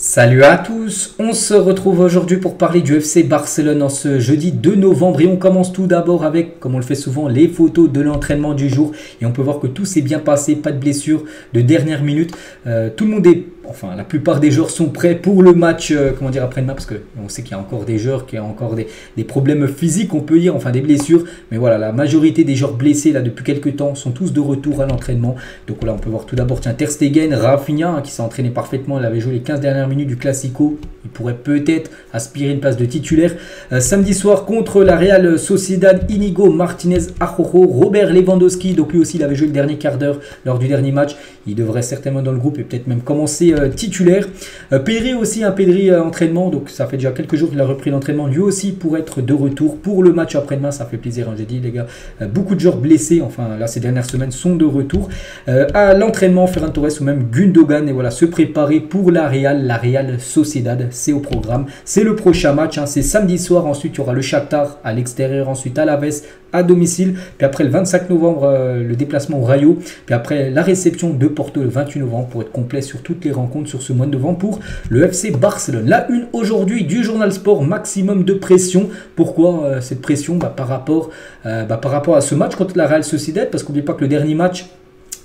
Salut à tous, on se retrouve aujourd'hui pour parler du FC Barcelone en ce jeudi 2 novembre et on commence tout d'abord avec, comme on le fait souvent, les photos de l'entraînement du jour et on peut voir que tout s'est bien passé, pas de blessures de dernière minute, tout le monde est, enfin la plupart des joueurs sont prêts pour le match, après-demain parce qu'on sait qu'il y a encore des joueurs qui ont encore des problèmes physiques, on peut dire, enfin des blessures, mais voilà, la majorité des joueurs blessés là depuis quelques temps sont tous de retour à l'entraînement, donc là on peut voir tout d'abord, tiens, Ter Stegen, Rafinha qui s'est entraîné parfaitement, il avait joué les 15 dernières minutes du Classico, il pourrait peut-être aspirer une place de titulaire. Samedi soir contre la Real Sociedad, Inigo Martinez, Araujo, Robert Lewandowski, donc lui aussi il avait joué le dernier quart d'heure lors du dernier match, il devrait certainement dans le groupe et peut-être même commencer titulaire. Pedri aussi, un Pedri entraînement, donc ça fait déjà quelques jours qu'il a repris l'entraînement, lui aussi pour être de retour pour le match après-demain, ça fait plaisir, hein, j'ai dit les gars, beaucoup de joueurs blessés, enfin là ces dernières semaines sont de retour à l'entraînement, Ferran Torres ou même Gundogan, et voilà, se préparer pour la Real Sociedad, c'est au programme, c'est le prochain match, hein, c'est samedi soir, ensuite il y aura le Shakhtar à l'extérieur, ensuite Alaves à domicile, puis après le 25 novembre le déplacement au Rayo, puis après la réception de Porto le 28 novembre pour être complet sur toutes les rencontres sur ce mois de novembre pour le FC Barcelone. La une aujourd'hui du Journal Sport, maximum de pression. Pourquoi cette pression? Par rapport à ce match contre la Real Sociedad, parce qu'oubliez pas que le dernier match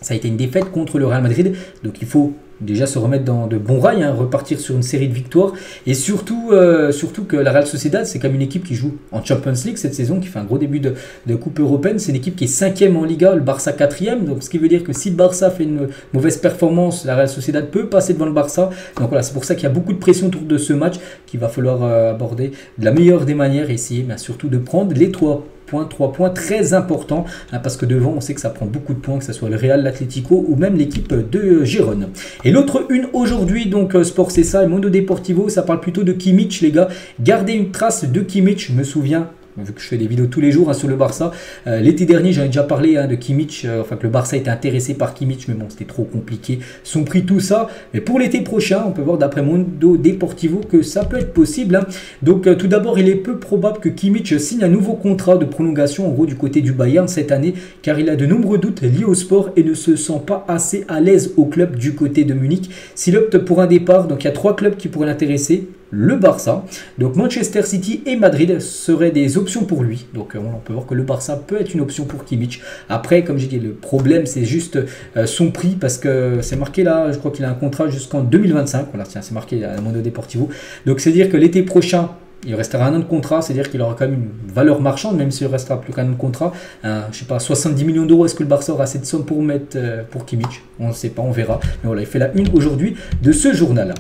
ça a été une défaite contre le Real Madrid, donc il faut déjà se remettre dans de bons rails, hein, repartir sur une série de victoires, et surtout que la Real Sociedad c'est comme une équipe qui joue en Champions League cette saison, qui fait un gros début de coupe européenne, c'est une équipe qui est 5e en Liga, le Barça 4e, donc ce qui veut dire que si le Barça fait une mauvaise performance, la Real Sociedad peut passer devant le Barça, donc voilà, c'est pour ça qu'il y a beaucoup de pression autour de ce match, qu'il va falloir aborder de la meilleure des manières, et essayer surtout de prendre les 3 points très importants, hein, parce que devant on sait que ça prend beaucoup de points, que ce soit le Real, l'Atlético ou même l'équipe de Gérone. Et l'autre une aujourd'hui, donc Sport c'est ça, et Mundo Deportivo, ça parle plutôt de Kimmich les gars, gardez une trace de Kimmich, je me souviens, vu que je fais des vidéos tous les jours, hein, sur le Barça. L'été dernier, j'avais déjà parlé, hein, de Kimmich, que le Barça était intéressé par Kimmich, mais bon, c'était trop compliqué, son prix, tout ça. Mais pour l'été prochain, on peut voir d'après Mundo Deportivo que ça peut être possible, hein. Donc tout d'abord, il est peu probable que Kimmich signe un nouveau contrat de prolongation, en gros, du côté du Bayern cette année, car il a de nombreux doutes liés au sport et ne se sent pas assez à l'aise au club du côté de Munich. S'il opte pour un départ, donc il y a 3 clubs qui pourraient l'intéresser. Le Barça, donc Manchester City et Madrid seraient des options pour lui. Donc on peut voir que le Barça peut être une option pour Kimmich. Après, comme j'ai dit, le problème c'est juste son prix, parce que c'est marqué là, je crois qu'il a un contrat jusqu'en 2025. Voilà, tiens, c'est marqué à Mundo Deportivo. Donc c'est dire que l'été prochain, il restera un an de contrat, c'est-à-dire qu'il aura quand même une valeur marchande, même s'il restera plus qu'un an de contrat. Je sais pas, 70 millions d'euros, est-ce que le Barça aura cette somme pour mettre pour Kimmich? On ne sait pas, on verra. Mais voilà, il fait la une aujourd'hui de ce journal.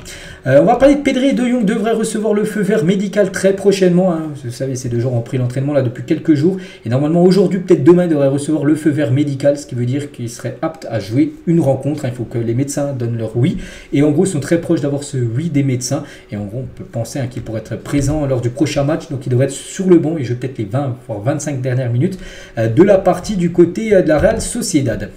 On va parler de Pedri et De Jong devraient recevoir le feu vert médical très prochainement, hein. Vous savez, ces deux joueurs ont pris l'entraînement là depuis quelques jours. Et normalement, aujourd'hui, peut-être demain, ils devraient recevoir le feu vert médical, ce qui veut dire qu'ils seraient aptes à jouer une rencontre, hein. Il faut que les médecins donnent leur oui. Et en gros, ils sont très proches d'avoir ce oui des médecins. Et en gros, on peut penser, hein, qu'ils pourraient être présents lors du prochain match, donc il devrait être sur le banc et jouer peut-être les 20 voire 25 dernières minutes de la partie du côté de la Real Sociedad.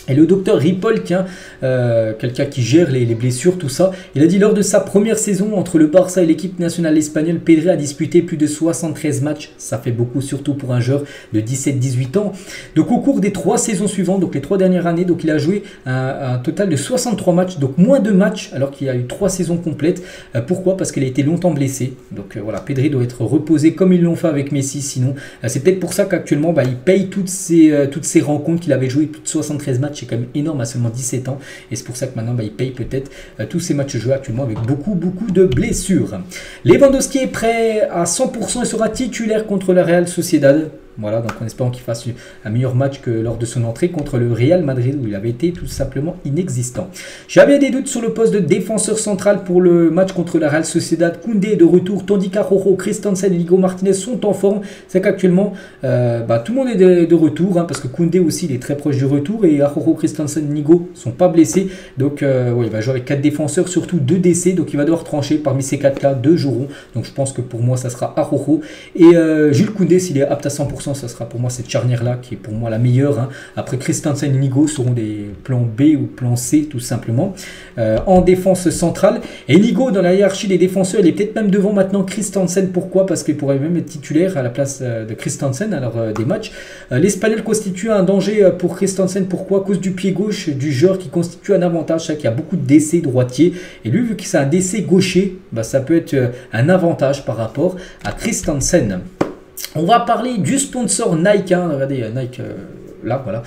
Et le docteur Ripoll, tiens, quelqu'un qui gère les blessures, tout ça, il a dit lors de sa première saison entre le Barça et l'équipe nationale espagnole, Pedri a disputé plus de 73 matchs. Ça fait beaucoup, surtout pour un joueur de 17-18 ans. Donc au cours des 3 saisons suivantes, donc les 3 dernières années, donc il a joué un total de 63 matchs, donc moins de matchs alors qu'il a eu 3 saisons complètes. Pourquoi? Parce qu'il a été longtemps blessé. Donc voilà, Pedri doit être reposé comme ils l'ont fait avec Messi. Sinon, c'est peut-être pour ça qu'actuellement, il paye toutes ces rencontres qu'il avait joué, plus de 73 matchs. C'est quand même énorme à seulement 17 ans, et c'est pour ça que maintenant il paye peut-être tous ces matchs joués actuellement avec beaucoup de blessures. Lewandowski est prêt à 100% et sera titulaire contre la Real Sociedad. Voilà, donc en espérant qu'il fasse un meilleur match que lors de son entrée contre le Real Madrid, où il avait été tout simplement inexistant. J'avais des doutes sur le poste de défenseur central pour le match contre la Real Sociedad. Koundé est de retour, tandis qu'Araujo, Christensen et Inigo Martinez sont en forme. C'est qu'actuellement, tout le monde est de retour, hein, parce que Koundé aussi il est très proche du retour, et Araujo, Christensen et Inigo ne sont pas blessés. Donc il va jouer avec 4 défenseurs, surtout 2 décès, donc il va devoir trancher. Parmi ces 4 là, 2 joueront. Donc je pense que pour moi ça sera Araujo et Jules Koundé, s'il est apte à 100%. 100%, ça sera pour moi cette charnière-là qui est pour moi la meilleure. Hein. Après, Christensen et Nigo seront des plans B ou plan C, tout simplement. En défense centrale. Et Nigo, dans la hiérarchie des défenseurs, il est peut-être même devant maintenant Christensen. Pourquoi? Parce qu'il pourrait même être titulaire à la place de Christensen à l'heure des matchs. L'Espagnol constitue un danger pour Christensen. Pourquoi? À cause du pied gauche du joueur qui constitue un avantage. C'est qu'il y a beaucoup de décès droitiers. Et lui, vu que c'est un décès gaucher, bah, ça peut être un avantage par rapport à Christensen. On va parler du sponsor Nike. Hein. Regardez, Nike, là, voilà.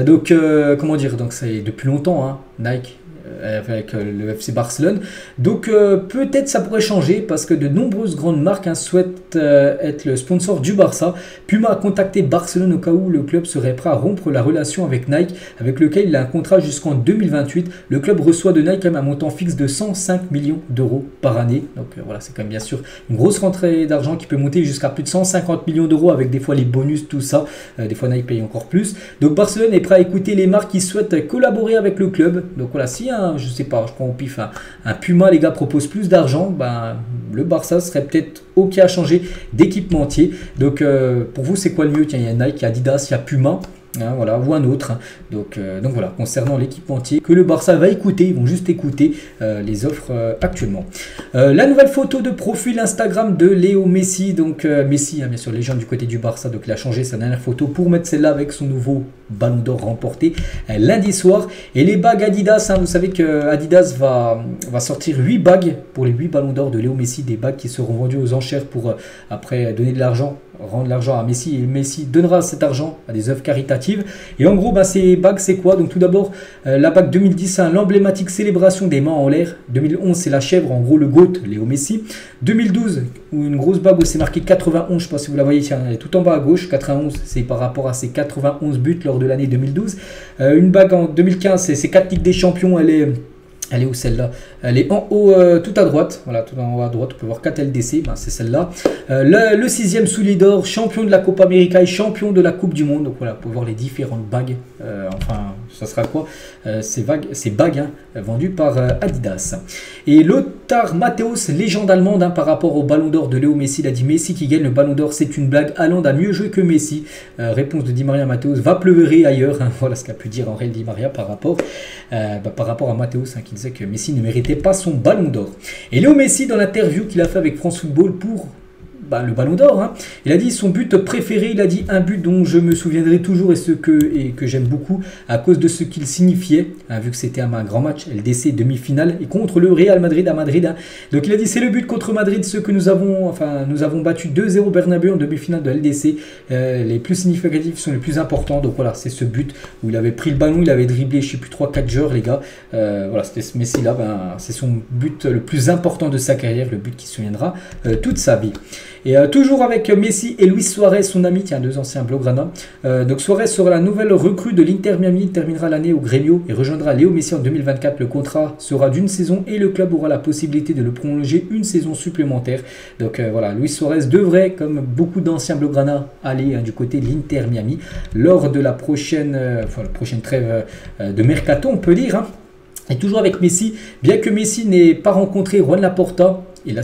Donc, comment dire? Donc, c'est depuis longtemps, hein, Nike. Avec le FC Barcelone. Donc peut-être ça pourrait changer parce que de nombreuses grandes marques souhaitent être le sponsor du Barça. Puma a contacté Barcelone au cas où le club serait prêt à rompre la relation avec Nike, avec lequel il a un contrat jusqu'en 2028. Le club reçoit de Nike un montant fixe de 105 millions d'euros par année. Donc voilà, c'est quand même bien sûr une grosse rentrée d'argent qui peut monter jusqu'à plus de 150 millions d'euros avec des fois les bonus, tout ça. Des fois Nike paye encore plus. Donc Barcelone est prêt à écouter les marques qui souhaitent collaborer avec le club. Donc voilà, si je sais pas, je prends au pif, un Puma, les gars, propose plus d'argent, ben, le Barça serait peut-être OK à changer d'équipementier. Donc, pour vous, c'est quoi le mieux? Tiens, il y a Nike, il y a Adidas, il y a Puma. Hein, voilà, ou un autre. Hein. Donc voilà, concernant l'équipementier que le Barça va écouter, ils vont juste écouter les offres actuellement. La nouvelle photo de profil Instagram de Léo Messi. Donc Messi, hein, bien sûr, légende du côté du Barça. Donc il a changé sa dernière photo pour mettre celle-là avec son nouveau ballon d'or remporté lundi soir. Et les bagues Adidas, hein, vous savez que Adidas va sortir 8 bagues pour les 8 ballons d'or de Léo Messi. Des bagues qui seront vendues aux enchères pour après donner de l'argent, rendre l'argent à Messi. Et Messi donnera cet argent à des œuvres caritatives. Et en gros, bah, ces bagues, c'est quoi? Donc tout d'abord, la bague 2010, l'emblématique célébration des mains en l'air. 2011, c'est la chèvre, en gros le GOAT, Léo Messi. 2012, une grosse bague où c'est marqué 91, je ne sais pas si vous la voyez, tiens, elle est tout en bas à gauche. 91, c'est par rapport à ses 91 buts lors de l'année 2012. Une bague en 2015, c'est ses 4 Ligues des Champions, elle est où celle-là? Elle est en haut, tout à droite. Voilà, tout en haut à droite. On peut voir 4 LDC. Ben, c'est celle-là. Le 6e soulier d'or, champion de la Copa América et champion de la Coupe du Monde. Donc voilà, on peut voir les différentes bagues. Enfin, ça sera quoi? Ces bagues hein, vendues par Adidas. Et Lothar Matthäus, légende allemande hein, par rapport au ballon d'or de Léo Messi. Il a dit Messi qui gagne le ballon d'or, c'est une blague. Haaland a mieux joué que Messi. Réponse de Di Maria Matthäus. Va pleurer ailleurs. Hein, voilà ce qu'a pu dire en réel Di Maria par rapport à Matthäus hein, qui disait que Messi ne méritait pas son ballon d'or. Et Léo Messi, dans l'interview qu'il a fait avec France Football pour le ballon d'or, hein, il a dit son but préféré, il a dit un but dont je me souviendrai toujours et que j'aime beaucoup à cause de ce qu'il signifiait, hein, vu que c'était un grand match, LDC demi-finale et contre le Real Madrid à Madrid. Hein. Donc il a dit c'est le but contre Madrid, ce que nous avons battu 2-0 Bernabeu en demi-finale de LDC. Les plus significatifs sont les plus importants. Donc voilà, c'est ce but où il avait pris le ballon, il avait dribblé, je sais plus 3-4 joueurs les gars. Voilà, c'était ce Messi là, c'est son but le plus important de sa carrière, le but qui se souviendra toute sa vie. Et toujours avec Messi et Luis Suarez, son ami, tiens, 2 anciens Blaugrana. Donc Suarez sera la nouvelle recrue de l'Inter Miami. Il terminera l'année au Grêmio et rejoindra Léo Messi en 2024. Le contrat sera d'une saison et le club aura la possibilité de le prolonger une saison supplémentaire. Donc voilà, Luis Suarez devrait, comme beaucoup d'anciens Blaugrana, aller du côté de l'Inter Miami lors de la prochaine trêve de mercato, on peut dire. Hein. Et toujours avec Messi, bien que Messi n'ait pas rencontré Juan Laporta, il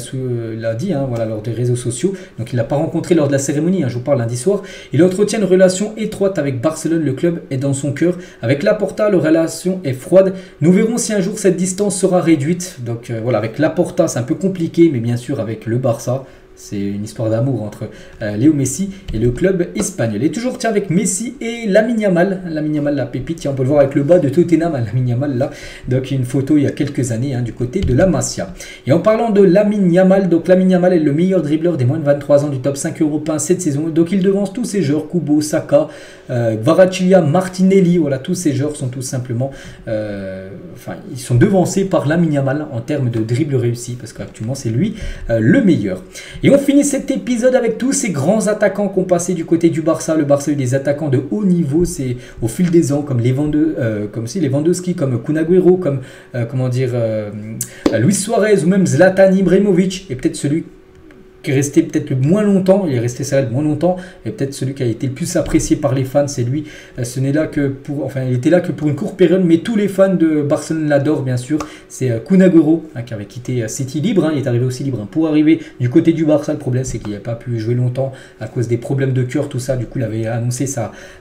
l'a dit hein, voilà, lors des réseaux sociaux, donc il ne l'a pas rencontré lors de la cérémonie, hein, je vous parle lundi soir. Il entretient une relation étroite avec Barcelone, le club est dans son cœur. Avec Laporta, la relation est froide. Nous verrons si un jour cette distance sera réduite. Donc voilà, avec Laporta, c'est un peu compliqué, mais bien sûr avec le Barça. C'est une histoire d'amour entre Léo Messi et le club espagnol. Et toujours tiens avec Messi et Lamine Yamal. Lamine Yamal, la pépite, tiens, on peut le voir avec le bas de Tottenham, hein, Lamine Yamal là. Donc une photo il y a quelques années hein, du côté de la Masia. Et en parlant de Lamine Yamal, donc Lamine Yamal est le meilleur dribbleur des moins de 23 ans du top 5 européen cette saison. Donc il devance tous ces joueurs, Kubo, Saka, Kvaratskhelia, Martinelli. Voilà, tous ces joueurs sont tout simplement... ils sont devancés par Lamine Yamal en termes de dribble réussi parce qu'actuellement c'est lui le meilleur. Et on finit cet épisode avec tous ces grands attaquants qui ont passé du côté du Barça. Le Barça a eu des attaquants de haut niveau c'est au fil des ans, comme Lewandowski, comme Kun Agüero, comme Luis Suarez ou même Zlatan Ibrahimovic. Et peut-être celui qui est resté peut-être le moins longtemps, il est resté ça le moins longtemps, et peut-être celui qui a été le plus apprécié par les fans, c'est lui. Ce n'est là que pour, enfin, il était là que pour une courte période, mais tous les fans de Barcelone l'adorent bien sûr. C'est Kun Agüero qui avait quitté City libre, il est arrivé aussi libre pour arriver du côté du Barça. Le problème c'est qu'il n'a pas pu jouer longtemps à cause des problèmes de cœur, tout ça. Du coup, il avait annoncé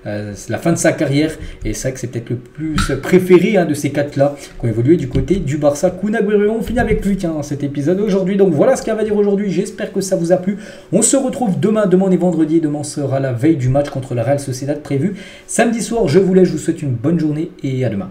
la fin de sa carrière, et c'est vrai que c'est peut-être le plus préféré de ces quatre-là qui ont évolué du côté du Barça. Kun Agüero, on finit avec lui dans cet épisode aujourd'hui. Donc voilà ce qu'il y a à dire aujourd'hui. J'espère que ça vous a plu. On se retrouve demain. Demain on est vendredi. Demain sera la veille du match contre la Real Sociedad prévu samedi soir. Je vous laisse. Je vous souhaite une bonne journée et à demain.